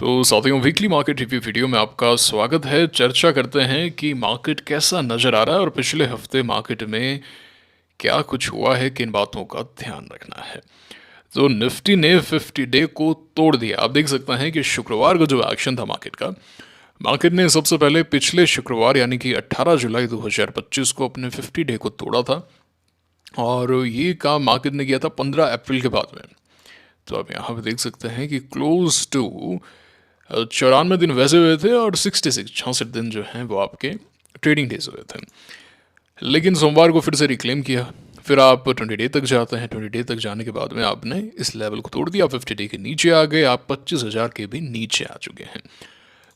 तो साथियों, weekly market review video में आपका स्वागत है। चर्चा करते हैं कि मार्केट कैसा नज़र आ रहा है और पिछले हफ्ते मार्केट में क्या कुछ हुआ है, किन बातों का ध्यान रखना है। तो निफ्टी ने 50 डे को तोड़ दिया। आप देख सकते हैं कि शुक्रवार को जो एक्शन था मार्केट ने सबसे पहले पिछले शुक्रवार यानी कि 18 जुलाई 2025 को अपने 50 डे को तोड़ा था और ये काम मार्केट ने किया था 15 अप्रैल के बाद में। तो आप यहाँ पे देख सकते हैं कि क्लोज टू 94 दिन वैसे हुए थे और 66 दिन जो हैं वो आपके ट्रेडिंग डेज हुए थे। लेकिन सोमवार को फिर से रिक्लेम किया। फिर आप 20 डे तक जाते हैं। 20 डे तक जाने के बाद में आपने इस लेवल को तोड़ दिया, 50 डे के नीचे आ गए, आप 25,000 के भी नीचे आ चुके हैं।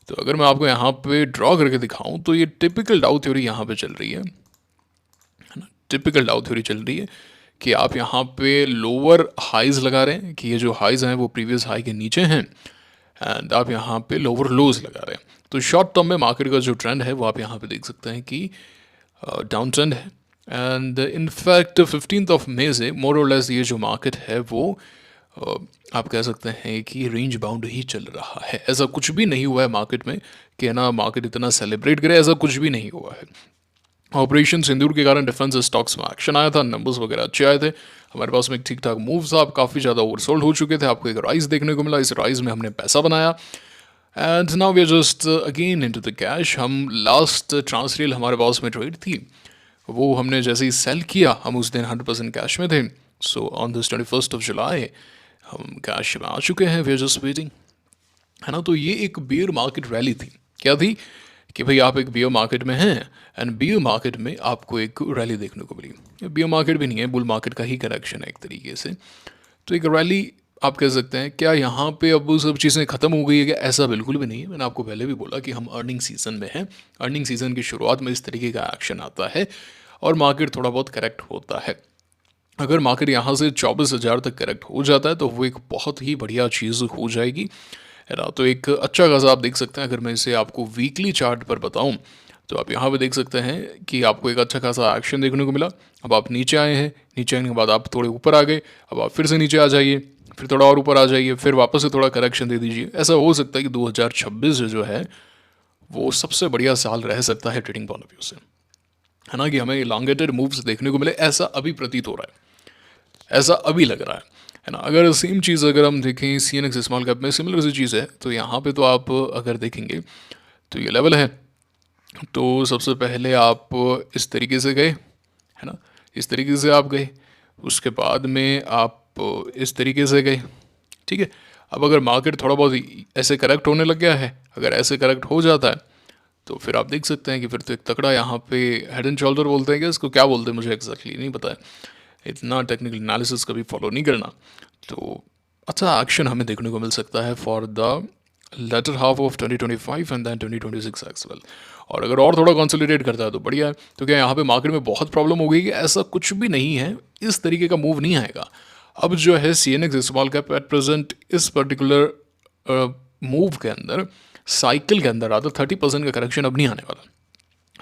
तो अगर मैं आपको यहाँ पे ड्रॉ करके दिखाऊं तो ये टिपिकल डाउ थ्योरी यहाँ पे चल रही है ना। टिपिकल डाउ थ्योरी चल रही है कि आप यहाँ पे लोअर हाइज लगा रहे हैं कि ये जो हाइज हैं वो प्रीवियस हाई के नीचे हैं, एंड आप यहाँ पे लोअर लोज लगा रहे हैं। तो शॉर्ट टर्म में मार्केट का जो ट्रेंड है वो आप यहाँ पे देख सकते हैं कि डाउन ट्रेंड है। एंड इनफैक्ट 15 मई से मोर और लेस ये जो मार्केट है वो आप कह सकते हैं कि रेंज बाउंड ही चल रहा है। ऐसा कुछ भी नहीं हुआ है मार्केट में कि ना मार्केट इतना सेलिब्रेट करे, ऐसा कुछ भी नहीं हुआ है। ऑपरेशन सिंदूर के कारण डिफेंस स्टॉक्स में एक्शन आया था, नंबर्स वगैरह अच्छे आए थे, हमारे पास में एक ठीक ठाक मूव था। आप काफ़ी ज़्यादा ओवरसोल्ड हो चुके थे, आपको एक राइज देखने को मिला, इस राइज में हमने पैसा बनाया and now we are just again into the cash. हम लास्ट ट्रांसरेल हमारे पास में ट्रेड थी, वो हमने जैसे ही सेल किया हम उस दिन 100% कैश में थे। सो ऑन दिस 21 जुलाई हम कैश में आ चुके हैं, वी आर जस्ट वेटिंग, है ना। तो ये एक बियर मार्केट रैली थी। क्या थी कि भाई आप एक बियर मार्केट में हैं एंड बियर मार्केट में आपको एक रैली देखने को मिली। बियर मार्केट भी नहीं है, बुल मार्केट का ही करेक्शन है एक तरीके से। तो एक रैली आप कह सकते हैं। क्या यहाँ पे अब वो सब चीज़ें ख़त्म हो गई है क्या? ऐसा बिल्कुल भी नहीं है। मैंने आपको पहले भी बोला कि हम अर्निंग सीजन में हैं। अर्निंग सीजन की शुरुआत में इस तरीके का एक्शन आता है और मार्केट थोड़ा बहुत करेक्ट होता है। अगर मार्केट यहाँ से 24,000 तक करेक्ट हो जाता है तो वो एक बहुत ही बढ़िया चीज़ हो जाएगी, है ना। तो एक अच्छा खासा आप देख सकते हैं। अगर मैं इसे आपको वीकली चार्ट पर बताऊं तो आप यहाँ पे देख सकते हैं कि आपको एक अच्छा खासा एक्शन देखने को मिला। अब आप नीचे आए हैं, नीचे आने के बाद आप थोड़े ऊपर आ गए, अब आप फिर से नीचे आ जाइए, फिर थोड़ा और ऊपर आ जाइए, फिर वापस से थोड़ा करेक्शन दे दीजिए। ऐसा हो सकता है कि 2026 जो है वो सबसे बढ़िया साल रह सकता है ट्रेडिंग पॉइंट ऑफ व्यू से, है ना, कि हमें इलांगेटेड मूव्स देखने को मिले। ऐसा अभी प्रतीत हो रहा है, ऐसा अभी लग रहा है ना। अगर सेम चीज़ अगर हम देखें CNX स्मॉल कैप में, सिमिलर सी चीज़ है। तो यहाँ पे तो आप अगर देखेंगे तो ये लेवल है। तो सबसे पहले आप इस तरीके से गए, है ना, इस तरीके से आप गए, उसके बाद में आप इस तरीके से गए, ठीक है। अब अगर मार्केट थोड़ा बहुत ऐसे करेक्ट होने लग गया है, अगर ऐसे करेक्ट हो जाता है तो फिर आप देख सकते हैं कि फिर तो एक तकड़ा यहाँ पे हेड एंड शोल्डर बोलते हैं, कि इसको क्या बोलते हैं मुझे एग्जैक्टली नहीं पता है, इतना टेक्निकल एनालिसिस कभी फॉलो नहीं करना। तो अच्छा एक्शन हमें देखने को मिल सकता है for the latter half of 2025 and then 2026 as well. और अगर और थोड़ा कंसोलिडेट करता है तो बढ़िया है। तो क्या यहाँ पे मार्केट में बहुत प्रॉब्लम हो गई? कि ऐसा कुछ भी नहीं है, इस तरीके का मूव नहीं आएगा। अब जो है CNX small cap at present इस पर्टिकुलर मूव के अंदर, साइकिल के अंदर आता 30% का करेक्शन अब नहीं आने वाला,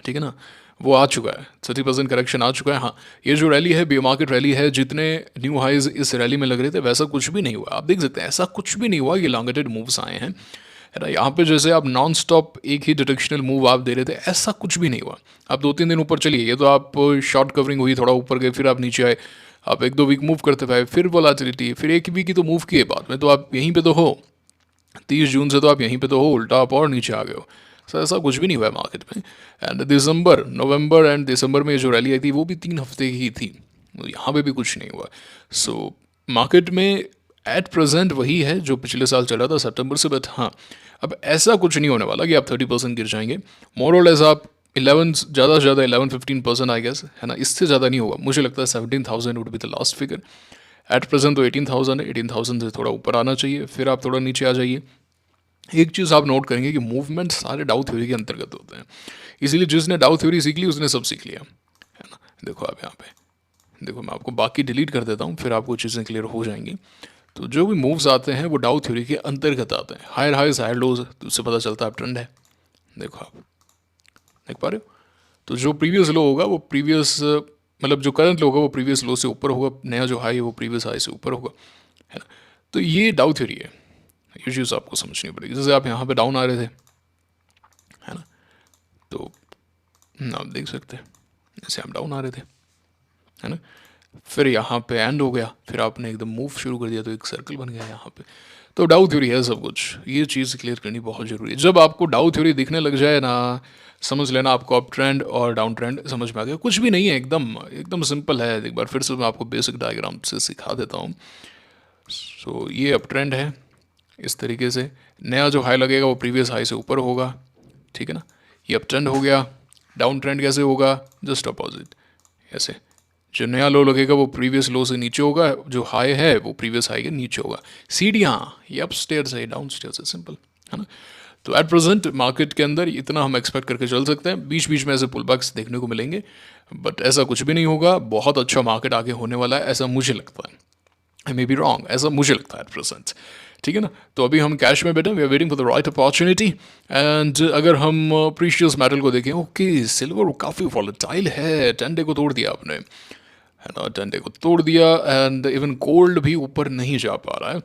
ठीक है ना। वो आ चुका है, 30% करेक्शन आ चुका है। हाँ, ये जो रैली है बी मार्केट रैली है, जितने न्यू हाइज इस रैली में लग रहे थे वैसा कुछ भी नहीं हुआ। आप देख सकते हैं ऐसा कुछ भी नहीं हुआ। ये लॉन्गेटेड मूव्स आए हैं, है ना। यहाँ पे जैसे आप नॉन स्टॉप एक ही डायरेक्शनल मूव आप दे रहे थे, ऐसा कुछ भी नहीं हुआ। आप 2-3 दिन ऊपर चलिए, ये तो आप शॉर्ट कवरिंग हुई, थोड़ा ऊपर गए, फिर आप नीचे आए, आप 1-2 वीक मूव करते पाए, फिर वोलेटिलिटी, फिर एक वीक ही तो मूव किए, बाद में तो आप यहीं पे तो हो। 30 जून से तो आप यहीं पे तो हो, उल्टा आप और नीचे आ गए हो। सर ऐसा कुछ भी नहीं हुआ है मार्केट में। एंड दिसंबर, नवंबर एंड दिसंबर में जो रैली आई थी वो भी 3 हफ्ते की थी, यहाँ पे भी कुछ नहीं हुआ। सो मार्केट में एट प्रेजेंट वही है जो पिछले साल चला था सितंबर से। बट हाँ, अब ऐसा कुछ नहीं होने वाला कि आप 30% गिर जाएंगे। मोर और लेस आप 11, ज़्यादा से ज़्यादा 11-15% आई गेस, है ना, इससे ज़्यादा नहीं होगा। मुझे लगता है 17,000 would be the last figure. At present तो 18,000 है, 18,000 से थोड़ा ऊपर आना चाहिए, फिर आप थोड़ा नीचे आ जाइए। एक चीज़ आप नोट करेंगे कि मूवमेंट सारे डाउ थ्योरी के अंतर्गत होते हैं, इसीलिए जिसने डाउ थ्योरी सीख ली उसने सब सीख लिया, है ना। देखो आप यहाँ पे देखो, मैं आपको बाकी डिलीट कर देता हूँ, फिर आपको चीज़ें क्लियर हो जाएंगी। तो जो भी मूव्स आते हैं वो डाउ थ्योरी के अंतर्गत आते हैं। हायर हाइज हायर लोज, तो उससे पता चलता है आप ट्रेंड है। देखो आप देख पा रहे हो। तो जो प्रीवियस लो होगा वो प्रीवियस, मतलब जो करंट लो होगा वो प्रीवियस लो से ऊपर होगा, नया जो हाई है वो प्रीवियस हाई से ऊपर होगा, है ना। तो ये डाउ थ्योरी है ये चीज़ आपको समझनी पड़ेगी। जैसे आप यहाँ पे डाउन आ रहे थे, है ना, तो आप देख सकते हैं जैसे आप डाउन आ रहे थे, है ना, फिर यहाँ पे एंड हो गया, फिर आपने एकदम मूव शुरू कर दिया तो एक सर्कल बन गया यहाँ पे। तो डाउ थ्योरी है सब कुछ, ये चीज़ क्लियर करनी बहुत ज़रूरी है। जब आपको डाउ थ्योरी दिखने लग जाए ना, समझ लेना आपको अप ट्रेंड और डाउन ट्रेंड समझ में आ गया। कुछ भी नहीं है, एकदम एकदम सिंपल है। एक बार फिर से मैं आपको बेसिक डायग्राम से सिखा देता हूँ। सो ये अप ट्रेंड है, इस तरीके से नया जो हाई लगेगा वो प्रीवियस हाई से ऊपर होगा, ठीक है ना। ये अप ट्रेंड हो गया। डाउन ट्रेंड कैसे होगा, जस्ट अपोजिट, ऐसे जो नया लो लगेगा वो प्रीवियस लो से नीचे होगा, जो हाई है वो प्रीवियस हाई के नीचे होगा। सीढ़ियाँ, ये अप स्टेयर्स है, डाउन स्टेयर्स है, सिंपल, है ना। तो एट प्रेजेंट मार्केट के अंदर इतना हम एक्सपेक्ट करके चल सकते हैं। बीच बीच में ऐसे पुल बैक्स देखने को मिलेंगे, बट ऐसा कुछ भी नहीं होगा। बहुत अच्छा मार्केट आगे होने वाला है, ऐसा मुझे लगता है। आई मे बी रॉन्ग, ऐसा मुझे लगता है एट प्रेजेंट, ठीक है ना। तो अभी हम कैश में बैठे, we are waiting for the right opportunity. And अगर हम प्रीशियस मेटल को देखें, ओके सिल्वर काफ़ी वॉलेटाइल है, 10 डे को तोड़ दिया आपने, है ना, 10 डे को तोड़ दिया। एंड इवन गोल्ड भी ऊपर नहीं जा पा रहा है।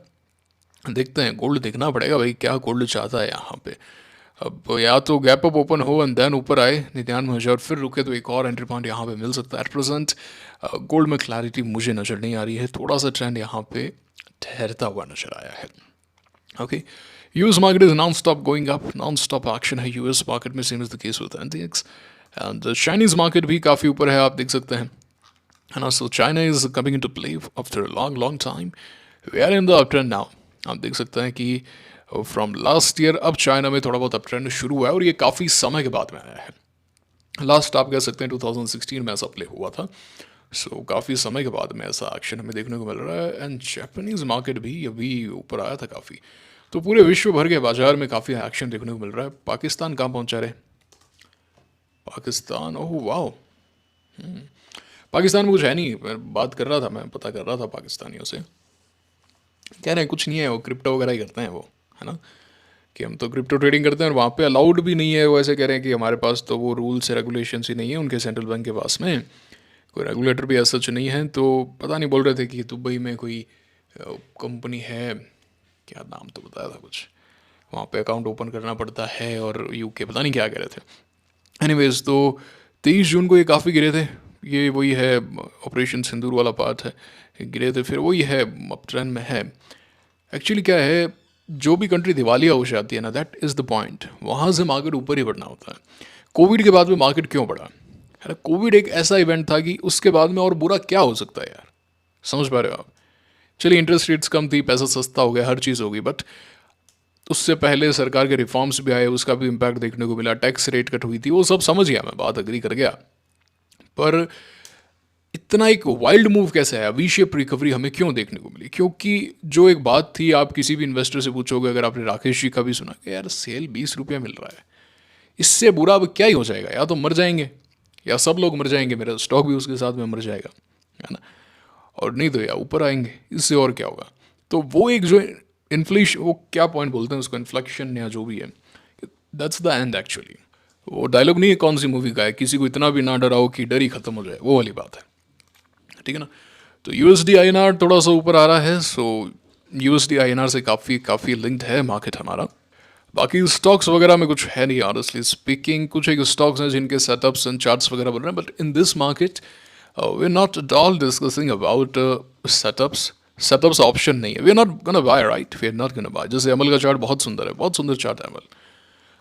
देखते हैं, गोल्ड देखना पड़ेगा भाई क्या गोल्ड चाहता है यहाँ पे। अब या तो गैप अप ओपन हो एंड देन ऊपर आए 99,000 फिर रुके तो एक और एंट्री पॉइंट यहाँ पे मिल सकता है। एट प्रेजेंट गोल्ड में क्लैरिटी मुझे नज़र नहीं आ रही है, थोड़ा सा ट्रेंड यहाँ पे ठहरता हुआ नजर आया है। Okay, US market is non stop going up, non stop action है यूएस मार्केट में, same is the case with NTX. And Chinese market भी काफ़ी ऊपर है, आप देख सकते हैं, है ना। So China is coming into play after a long long time, we are in the up trend now. आप देख सकते हैं कि फ्रॉम लास्ट ईयर अब चाइना में थोड़ा बहुत अप ट्रेंड शुरू हुआ है, और ये काफ़ी समय के बाद में आया है। लास्ट आप कह सकते हैं 2016 में ऐसा प्ले हुआ था। सो काफ़ी समय के बाद में ऐसा एक्शन हमें देखने को मिल रहा है। एंड जापानीज़ मार्केट भी अभी ऊपर आया था काफ़ी। तो पूरे विश्व भर के बाजार में काफ़ी एक्शन देखने को मिल रहा है। पाकिस्तान कहाँ पहुँचा रहे, पाकिस्तान, ओह वाह, पाकिस्तान में कुछ है नहीं। मैं बात कर रहा था, मैं पता कर रहा था पाकिस्तानियों से, कह रहे हैं कुछ नहीं है, वो क्रिप्टो वगैरह ही करते हैं वो, है ना, कि हम तो क्रिप्टो ट्रेडिंग करते हैं और वहाँ पे अलाउड भी नहीं है। वो ऐसे कह रहे हैं कि हमारे पास तो वो रूल्स रेगुलेशंस ही नहीं है उनके सेंट्रल बैंक के पास में, कोई रेगुलेटर भी ऐसा सच नहीं है। तो पता नहीं, बोल रहे थे कि दुबई में कोई कंपनी है, क्या नाम तो बताया था कुछ, वहाँ पे अकाउंट ओपन करना पड़ता है, और यूके पता नहीं क्या कह रहे थे। एनीवेज, तो 23 जून को ये काफ़ी गिरे थे। ये वही है, ऑपरेशन सिंदूर वाला पार्ट है, गिरे थे, फिर वही है, अब ट्रेंड में है। एक्चुअली क्या है, जो भी कंट्री दिवालिया हो जाती है ना, दैट इज़ द पॉइंट, वहाँ से मार्केट ऊपर ही बढ़ना होता है। कोविड के बाद में मार्केट क्यों बढ़ा, है ना, कोविड एक ऐसा इवेंट था कि उसके बाद में और बुरा क्या हो सकता है यार, समझ पा रहे हो आप। चलिए इंटरेस्ट रेट्स कम थी, पैसा सस्ता हो गया, हर चीज़ हो गई, बट उससे पहले सरकार के रिफॉर्म्स भी आए, उसका भी इम्पैक्ट देखने को मिला, टैक्स रेट कट हुई थी, वो सब समझ गया मैं, बात अग्री कर गया। पर इतना एक वाइल्ड मूव कैसे आया, वी शेप रिकवरी हमें क्यों देखने को मिली? क्योंकि जो एक बात थी, आप किसी भी इन्वेस्टर से पूछोगे, अगर आपने राकेश जी का भी सुना कि यार सेल 20 रुपये मिल रहा है, इससे बुरा अब क्या ही हो जाएगा, या तो मर जाएंगे या सब लोग मर जाएंगे, मेरा स्टॉक भी उसके साथ में मर जाएगा, है ना, और नहीं तो या ऊपर आएंगे, इससे और क्या होगा। तो वो एक जो इन्फ्लेशन, वो क्या पॉइंट बोलते हैं उसको, इन्फ्लेक्शन या जो भी है, दैट्स द एंड एक्चुअली। वो डायलॉग नहीं है कौन सी मूवी का है, किसी को इतना भी ना डराओ कि डर ही खत्म हो जाए, वो वाली बात है, ठीक है ना। तो यूएसडी आईएनआर थोड़ा सा ऊपर आ रहा है। सो यूएसडी आईएनआर से काफ़ी काफ़ी लिंक्ड है मार्केट हमारा। बाकी स्टॉक्स वगैरह में कुछ है नहीं, ऑनेस्टली स्पीकिंग। कुछ एक स्टॉक्स हैं जिनके सेटअप्स एंड चार्ट्स वगैरह बन रहे हैं, but in this market we are not at all discussing about setups. Setups option नहीं है, we are not gonna buy, right, we are not gonna buy. जैसे अमल का चार्ट बहुत सुंदर है, बहुत सुंदर चार्ट है अमल,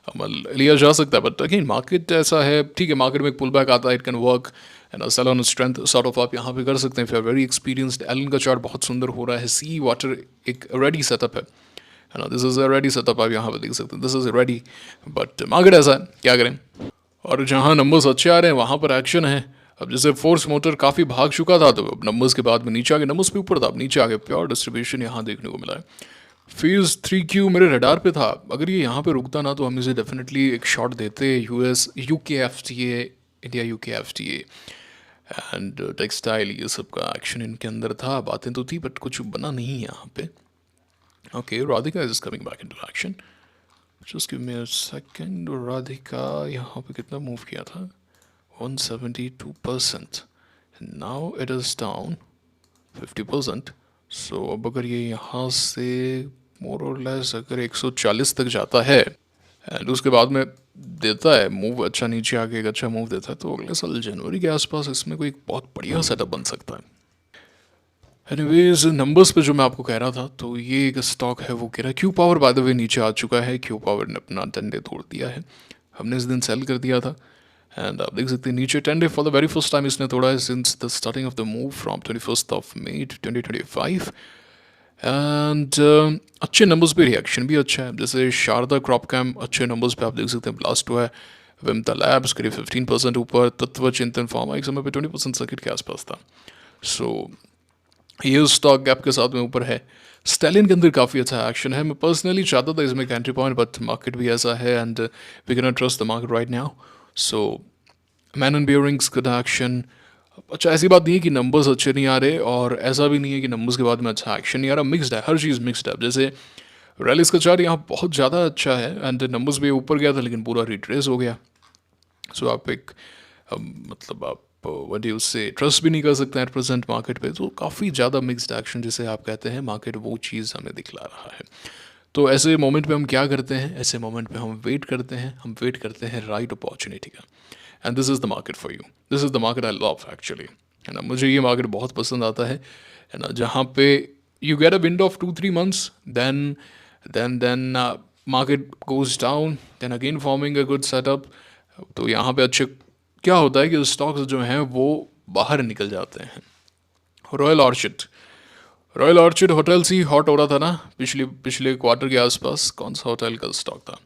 अमल लिया जा सकता है, बट अगेन मार्केट ऐसा है, ठीक है, मार्केट में एक पुल बैक आता है, it can work and sell on strength sort of, आप यहाँ पे कर सकते हैं, फिर वेरी एक्सपीरियंस्ड। एलन का चार्ट बहुत सुंदर हो रहा है, सी वाटर एक रेडी सेटअप है ना, this is a ready setup, आप यहाँ पे देख सकते हैं, this is ready. But market ऐसा है, क्या करें। और जहाँ नंबर्स अच्छे आ रहे हैं वहाँ पर एक्शन है। अब जैसे फोर्स मोटर काफ़ी भाग चुका था, तो अब नंबर्स के बाद में नीचे आ गए, नंबर्स भी ऊपर था, अब नीचे आ गए, प्योर डिस्ट्रीब्यूशन यहाँ देखने को मिला है। फेज 3Q मेरे रडार पे था, अगर ये यहाँ पे रुकता ना तो हम इसे डेफिनेटली एक शॉट देते। US UK FTA, India UK FTA and textile, ये सब का एक्शन इनके अंदर था, बातें तो थी बट कुछ बना नहीं यहाँ पे। Okay, Radhika is coming back into action, just give me a second. Radhika यहाँ पे कितना मूव किया था, 172%, नाउ इट इज़ डाउन 50%। सो अब अगर ये यहाँ से मोर और लेस अगर 140 तक जाता है एंड उसके बाद में देता है मूव, अच्छा नीचे आके एक अच्छा मूव देता है, तो अगले साल जनवरी के आसपास इसमें कोई एक बहुत बढ़िया सेटअप बन सकता है। एनीवेज नंबर्स पे जो मैं आपको कह रहा था, तो ये एक स्टॉक है वो कह रहा है Q power by the way नीचे आ चुका है। क्यू पावर ने अपना 10 डे तोड़ दिया है, हमने इस दिन सेल कर दिया था एंड आप देख सकते हैं नीचे 10 day for the very first time इसने तोड़ा है since the starting of the move from 21st of May 2025 and अच्छे नंबर्स पे रिएक्शन भी अच्छा है। जैसे शारदा क्रॉप कैम अच्छे नंबर्स पे आप देख सकते हैं ब्लास्ट हुआ है। विमता लैब्स करीब 15% ऊपर, तत्व चिंतन फार्मा एक समय पे 20% सर्किट के आसपास था। सो ये स्टॉक गैप के साथ में ऊपर है। स्टैलिन के अंदर काफ़ी अच्छा एक्शन है। मैं पर्सनली चाहता था इसमें एंट्री पॉइंट, बट मार्केट भी ऐसा है and we can not trust the market right now. So man and bearings का एक्शन अच्छा, ऐसी बात नहीं है कि नंबर्स अच्छे नहीं आ रहे और ऐसा भी नहीं है कि नंबर्स के बाद में अच्छा एक्शन नहीं आ रहा, मिक्सड है, हर चीज़ मिक्सड है। जैसे रैलिस का चार्ट यहाँ बहुत ज़्यादा अच्छा है एंड नंबर्स भी ऊपर गया था लेकिन पूरा रिट्रेस हो गया। सो आप एक मतलब आप व्हाट यू से ट्रस्ट भी नहीं कर सकते हैं एट प्रेजेंट मार्केट पे। तो काफ़ी ज़्यादा मिक्स्ड एक्शन जिसे आप कहते हैं, मार्केट वो चीज़ हमें दिखला रहा है। तो ऐसे मोमेंट पे हम क्या करते हैं, ऐसे मोमेंट पे हम वेट करते हैं, हम वेट करते हैं राइट अपॉर्चुनिटी का। And this is the market for you, this is the market I love actually, है ना। मुझे ये मार्केट बहुत पसंद आता है ना, जहाँ पे you get a window of 2-3 months, then market goes down, then again forming a good setup. तो यहाँ पे अच्छे क्या होता है कि स्टॉक्स जो हैं वो बाहर निकल जाते हैं। Royal orchid, royal orchid hotel ही हॉट हो रहा था ना पिछले पिछले क्वार्टर के आसपास। कौन सा होटल का स्टॉक था,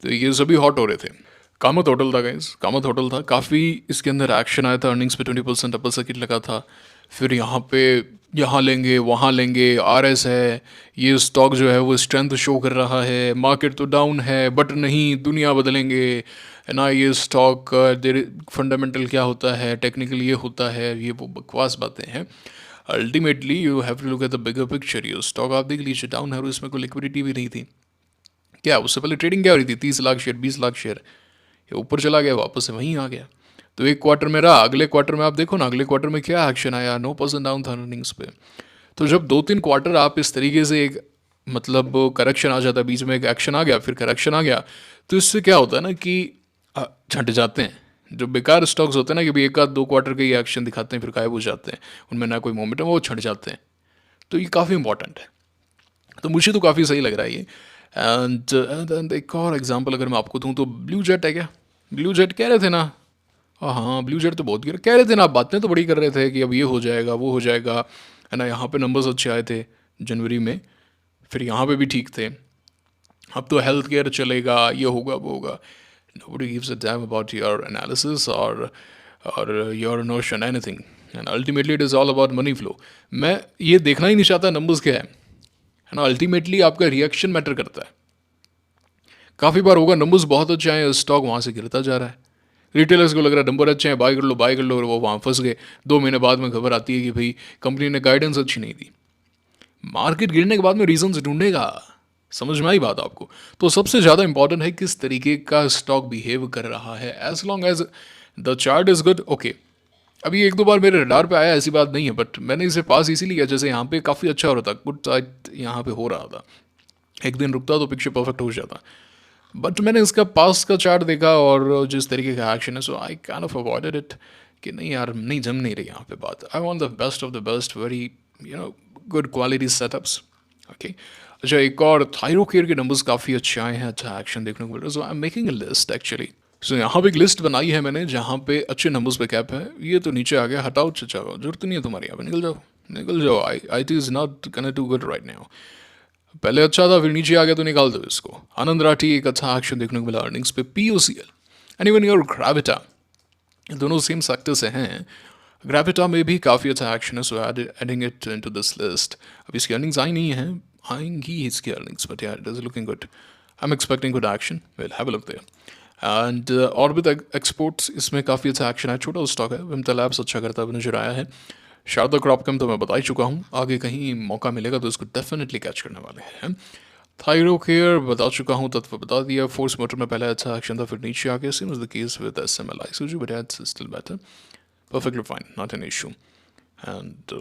तो ये सभी हॉट हो रहे थे। कामत होटल था गाइस, कामत होटल था। काफ़ी इसके अंदर एक्शन आया था, अर्निंग्स पे 20% अपर सर्किट लगा था। फिर यहाँ पे यहाँ लेंगे वहाँ लेंगे, आरएस है, ये स्टॉक जो है वो स्ट्रेंथ शो कर रहा है। मार्केट तो डाउन है बट नहीं, दुनिया बदलेंगे, है ना। ये स्टॉक देर फंडामेंटल क्या होता है, टेक्निकल ये होता है, ये वो बकवास बातें हैं। Ultimately you have to look at the bigger picture. ये स्टॉक आप देख लीजिए डाउन है और इसमें कोई लिक्विडिटी भी नहीं थी। क्या उससे पहले ट्रेडिंग क्या हो रही थी, 30 लाख शेयर, 20 लाख शेयर, ये ऊपर चला गया वापस से वहीं आ गया। तो एक क्वार्टर में रहा, अगले क्वार्टर में आप देखो ना, अगले क्वार्टर में क्या एक्शन आया, 9% डाउन था अर्निंग्स पे। तो जब 2-3 क्वार्टर आप इस तरीके से एक मतलब करेक्शन आ जाता है, बीच में एक एक्शन आ गया फिर करेक्शन आ गया, तो इससे क्या होता है ना कि छट जाते हैं जो बेकार स्टॉक्स होते हैं ना, कि भाई 1-2 क्वार्टर के ही एक्शन दिखाते हैं फिर गायब हो जाते हैं, उनमें ना कोई मोमेंटम, वो छट जाते हैं। तो ये काफ़ी इंपॉर्टेंट है। तो मुझे तो काफ़ी सही लग रहा है ये। एंड एक और एग्जांपल अगर मैं आपको दूं तो ब्लू जेट है। क्या ब्लू जेट कह रहे थे ना, हाँ ब्लू जेट तो बहुत गिर कह रहे थे ना, आप बातें तो बड़ी कर रहे थे कि अब ये हो जाएगा वो हो जाएगा, है ना। यहाँ पे नंबर्स अच्छे आए थे जनवरी में, फिर यहाँ पे भी ठीक थे। अब तो हेल्थ केयर चलेगा, ये होगा वो होगा। nobody gives a damn about your analysis or your notion anything, and ultimately it is all about money flow। मैं ये देखना ही नहीं चाहता नंबर्स क्या है ना। अल्टीमेटली आपका रिएक्शन मैटर करता है। काफ़ी बार होगा नंबर्स बहुत अच्छे आए, स्टॉक वहाँ से गिरता जा रहा है। रिटेलर्स को लग रहा है नंबर अच्छे हैं, बाय कर लो बाय कर लो, और वो वहाँ फंस गए। 2 महीने बाद में खबर आती है कि भाई कंपनी ने गाइडेंस अच्छी नहीं दी। मार्केट गिरने के बाद में रीजंस ढूंढेगा, समझ में आई बात आपको। तो सबसे ज़्यादा इंपॉर्टेंट है किस तरीके का स्टॉक बिहेव कर रहा है। As long as the chart is good, okay. अभी 1-2 बार मेरे रडार पे आया, ऐसी बात नहीं है, बट मैंने इसे पास इसीलिए किया, जैसे यहाँ पे काफ़ी अच्छा हो रहा था, गुड साइड यहाँ पे हो रहा था। एक दिन रुकता तो पिक्चर परफेक्ट हो जाता, बट मैंने इसका पास का चार्ट देखा और जिस तरीके का एक्शन है, so I kind of avoided it कि नहीं यार, नहीं जम नहीं रही यहाँ पे बात। I want the best of the best, very good quality setups, okay. अच्छा, एक और थायरोकेयर के नंबर्स काफ़ी अच्छे आए हैं, अच्छा एक्शन देखने को मिल रहा है। So I am making a list actually. So यहाँ पे एक लिस्ट बनाई है मैंने जहाँ पे अच्छे नंबर्स पे कैप है। ये तो नीचे आ गया, हटाओ चचा, जरूरत नहीं है तुम्हारी, यहाँ पे निकल जाओ निकल जाओ। I T is not can to good right now. पहले अच्छा था फिर नीचे आ गया तो निकाल दो इसको। आनंद राठी एक अच्छा एक्शन देखने को मिला अर्निंग्स पे, पीओसीएल एंड इवन योर ग्रेविटा, दोनों सेम सेक्टर से हैं। ग्रेविटा में भी काफ़ी अच्छा एक्शन है, so adding it into this list. अब इसकी अर्निंग्स आई नहीं है, आएंगी इसकी अर्निंग्स, बट यार it is looking good. I am expecting good action, will have a look there. And Orbit Exports, इसमें काफ़ी अच्छा एक्शन है, छोटा स्टॉक है। विमता लैब्स अच्छा करता हुआ नजर आया है। शारदा क्रॉपकम तो मैं बता ही चुका हूँ, आगे कहीं मौका मिलेगा तो इसको डेफिनेटली कैच करने वाले हैं। थायरोकेयर बता चुका हूँ, तत्व बता दिया। फोर्स मोटर में पहले अच्छा एक्शन था फिर नीचे आ गया, same is the case with SML ISOG, but it's still better, perfectly fine, not an issue। And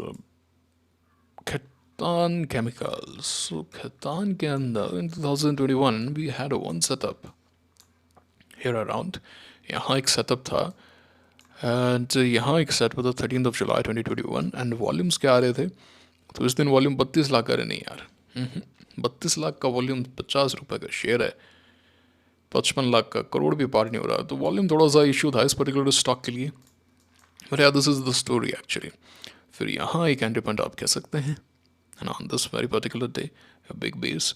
Khaitan Chemicals. So Khaitan के अंदर in 2021 we had one setup here around. यहाँ एक setup था एंड यहाँ एक सेटअप था 13 जुलाई 2021 and volumes क्या आ रहे थे, तो इस दिन वॉल्यूम 32 लाख का नहीं यार, 32 लाख का वॉल्यूम 50 रुपए का शेयर है, 55 लाख का करोड़ भी पार नहीं हो रहा, तो वॉल्यूम थोड़ा सा इशू था इस पर्टिकुलर स्टॉक के लिए। बट यार this is the story actually. फिर यहाँ एक एंट्री पॉइंट आप कह सकते हैं and on this very particular day big base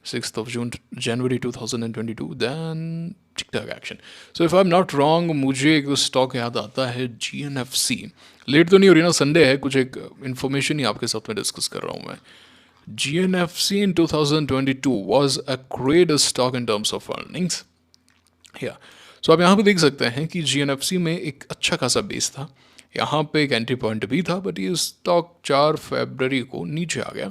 6th of June January 2022 then ठीक ठाक action. So if I am not wrong मुझे एक स्टॉक याद आता है GNFC। लेट तो नहीं हो रही ना, संडे है, कुछ एक इन्फॉर्मेशन ही आपके साथ में डिस्कस कर रहा हूँ मैं। GNFC in 2022 was a great stock in terms of earnings। या सो आप यहाँ पे देख सकते हैं कि GNFC में एक अच्छा खासा बेस था, यहाँ पे एक एंट्री पॉइंट भी था, बट ये स्टॉक 4 फरवरी को नीचे आ गया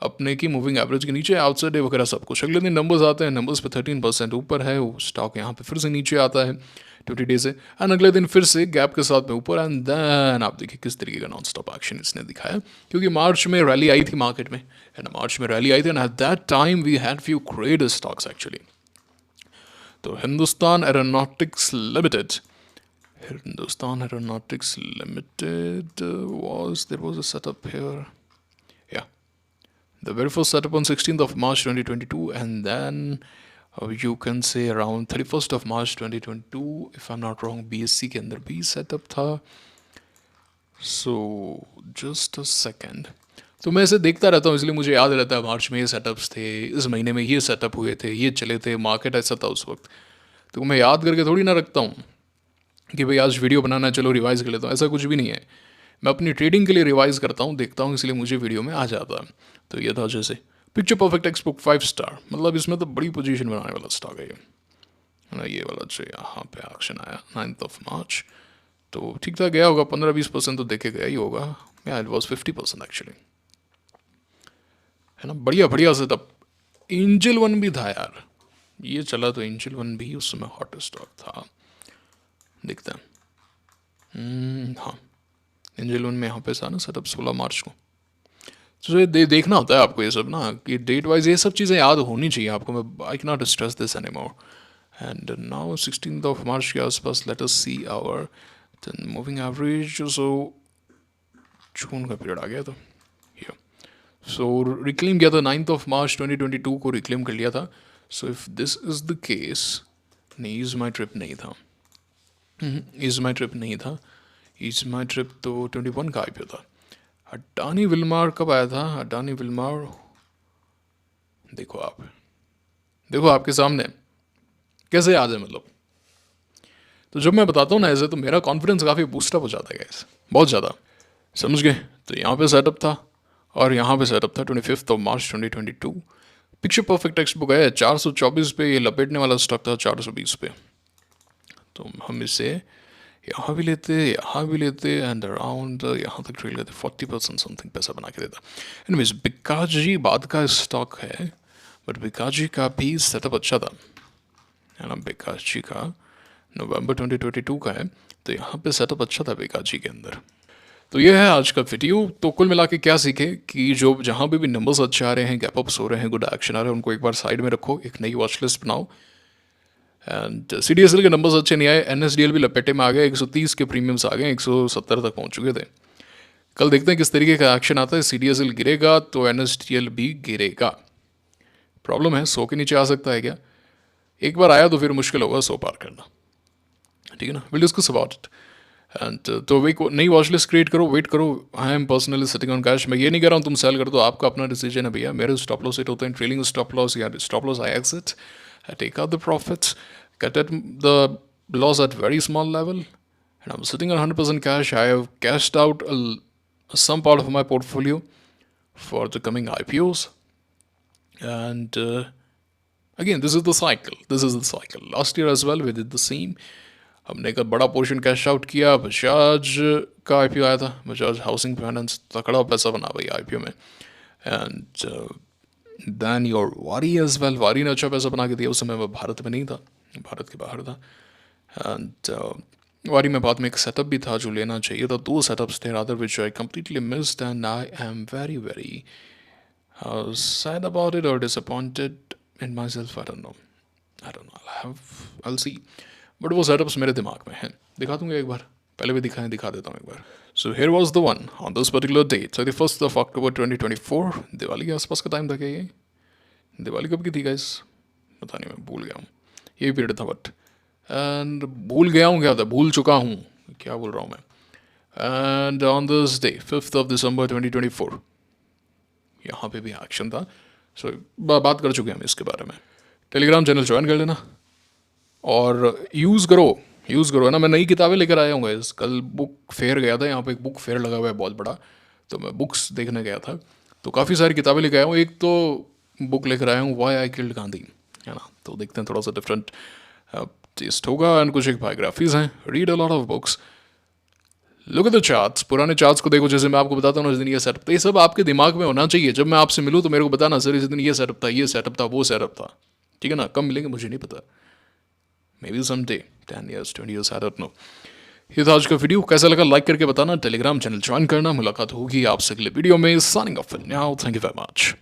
अपने की मूविंग एवरेज के नीचे, आउटसाइड डे वगैरह सब कुछ। अगले दिन नंबर्स आते हैं, नंबर्स पे 13% ऊपर है, वो स्टॉक यहाँ पे फिर से नीचे आता है 20 डे से, एंड अगले दिन फिर से गैप के साथ में ऊपर, एंड देन आप देखिए किस तरीके का नॉन स्टॉप एक्शन इसने दिखाया, क्योंकि मार्च में रैली आई थी मार्केट में, एंड मार्च में रैली आई थी, and at that time we had few great stocks actually. तो Hindustan Aeronautics Limited, Hindustan Aeronautics Limited there was a setup here. Yeah, the very first setup on 16th of March 2022, and then you can say around 31st of March 2022 if I'm not wrong BSC के अंदर भी setup था। So just a second, तो मैं ऐसे देखता रहता हूँ इसलिए मुझे याद रहता है मार्च में ये सेटअप्स थे, इस महीने में ये सेटअप हुए थे, ये चले थे, मार्केट ऐसा था उस वक्त, तो मैं याद करके थोड़ी ना रखता हूँ कि भाई आज वीडियो बनाना चलो रिवाइज कर लेता हूँ, ऐसा कुछ भी नहीं है। मैं अपनी ट्रेडिंग के लिए रिवाइज करता हूँ, देखता हूँ, इसलिए मुझे वीडियो में आ जाता है। तो ये था जैसे पिक्चर परफेक्ट एक्सबुक 5 स्टार, मतलब इसमें तो बड़ी पोजीशन बनाने वाला स्टॉक है ये वाला जो यहाँ पे एक्शन आया 9th of March, तो ठीक ठाक गया होगा, 15-20% तो देखे गया ही होगा, या इट वॉज 50% एक्चुअली, है ना। बढ़िया बढ़िया से तब एंजल वन भी था यार, ये चला तो एंजल वन भी उस समय हॉट स्टॉक था, दिखता है। हाँ एंजल वन में यहाँ पे था ना सेटअप 16 मार्च को। तो ये देखना होता है आपको ये सब ना, कि डेट वाइज ये सब चीज़ें याद होनी चाहिए आपको। मैं I can not stress this anymore. And now 16th of March के आसपास let us see our moving average. So June का पीरियड आ गया तो सो रिक्लेम किया था 9th of March 2022 को रिक्लेम कर लिया था। So if this is the case, नहीं इज माई ट्रिप नहीं था, इज माई ट्रिप नहीं था, इज माई ट्रिप तो 21 का आई था। अडानी विल्मार कब आया था? अडानी विल्मार देखो आप, देखो आपके सामने कैसे याद है, मतलब तो जब मैं बताता हूँ ना ऐसे, तो मेरा कॉन्फिडेंस काफ़ी बूस्टअप हो जाता है गाइस, बहुत ज़्यादा, समझ गए। तो यहाँ पे सेटअप था और यहाँ पे सेटअप था 25th of March 2022। Picture perfect text book है 424 पे, ये लपेटने वाला स्टॉक था 420 पे, तो हम इसे यहाँ भी लेते, यहाँ भी लेते, एंड अराउंड यहाँ तक ट्रेड लेते, 40% समथिंग पैसा बना के देता। एनीवेज बिकाजी बाद का स्टॉक है, बट बिकाजी का भी सेटअप अच्छा था, है ना। बिकाजी का नवंबर 2022 का है, तो यहाँ पे सेटअप अच्छा था बिकाजी के अंदर। तो ये है आज का वीडियो। तो कुल मिला के क्या सीखे कि जो जहाँ पे भी नंबर्स अच्छे आ रहे हैं, गैप अप्स हो रहे हैं, गुड एक्शन आ रहे हैं, उनको एक बार साइड में रखो, एक नई वॉच लिस्ट बनाओ। एंड CDSL के नंबर्स अच्छे नहीं आए, NSDL भी लपेटे में आ गए, 130 के प्रीमियम्स आ गए, 170 तक पहुंच चुके थे। कल देखते हैं किस तरीके का एक्शन आता है। CDSL गिरेगा तो NSDL भी गिरेगा। प्रॉब्लम है 100 के नीचे आ सकता है क्या? एक बार आया तो फिर मुश्किल होगा 100 पार करना, ठीक है ना। Will discuss about it. And तो वे नई वॉच लिस्ट क्रिएट करो, वेट करो। I am personally sitting on cash. मैं ये नहीं कह रहा हूँ तुम सेल कर दो, आपका अपना डिसीजन है भैया। मेरे स्टॉप लॉस हिट होते हैं, ट्रेलिंग स्टॉप लॉस या stop loss I exit, I take out the profits, cut at the loss at very small level, and I'm sitting on 100% cash. I have cashed out some part of my portfolio for the coming IPOs, and again, this is the cycle. This is the cycle. Last year as well, we did the same. हमने एक बड़ा portion cash out किया, बजाज का IPO आया था, Bajaj housing finance, तकड़ा पैसा बना भाई IPO में, एंड दैन योर वारी एज वेल। वारी ने अच्छा पैसा बना के दिया, उस समय मैं भारत में नहीं था, भारत के बाहर था, एंड वारी में बाद में एक सेटअप भी था जो लेना चाहिए था, 2 सेटअप्स थे rather which I completely missed and I am very very sad about it or disappointed in myself. I don't know, I'll see. But वो सेटअप्स मेरे दिमाग में हैं, दिखा दूंगा एक बार, पहले भी दिखाएं, दिखा देता हूँ एक बार. So here was the one on this particular date 31 October 2024. Diwali के आसपास का टाइम था क्या ये? दिवाली कब की थी गाइस? पता नहीं, मैं भूल गया हूँ. यही पीरियड था बट, एंड भूल गया हूँ क्या था, भूल चुका हूँ, क्या बोल रहा हूँ मैं. And on this day 5 December 2024 यहाँ पे भी एक्शन था. सो बात कर चुके हैं हम इसके बारे में. टेलीग्राम चैनल ज्वाइन कर लेना और यूज़ करो है ना. मैं नई किताबें लेकर आया हूँ गाइस. कल बुक फेयर गया था, यहाँ पे एक बुक फेयर लगा हुआ है बहुत बड़ा, तो मैं बुक्स देखने गया था, तो काफ़ी सारी किताबें लेकर आया हूँ. एक तो बुक लेकर आया हूँ वाई आई किल्ड गांधी, है ना, तो देखते हैं थोड़ा सा डिफरेंट टेस्ट होगा. एंड कुछ एक बायोग्राफीज हैं. Read a lot of books, look at the charts, पुराने चार्ट्स को देखो. जैसे मैं आपको बताता हूँ इस दिन ये सेटअप था, ये सब आपके दिमाग में होना चाहिए. जब मैं आपसे मिलूँ तो मेरे को बताना सर इस दिन ये सेटअप था, ये सेटअप था, वो सेटअप था, ठीक है ना. कब मिलेंगे मुझे नहीं पता, maybe some day, 10 years 20 years, I don't know. ये था आज का वीडियो, कैसा लगा लाइक करके बताना, टेलीग्राम चैनल ज्वाइन करना. मुलाकात होगी आपसे अगले वीडियो में. Signing off now, thank you very much.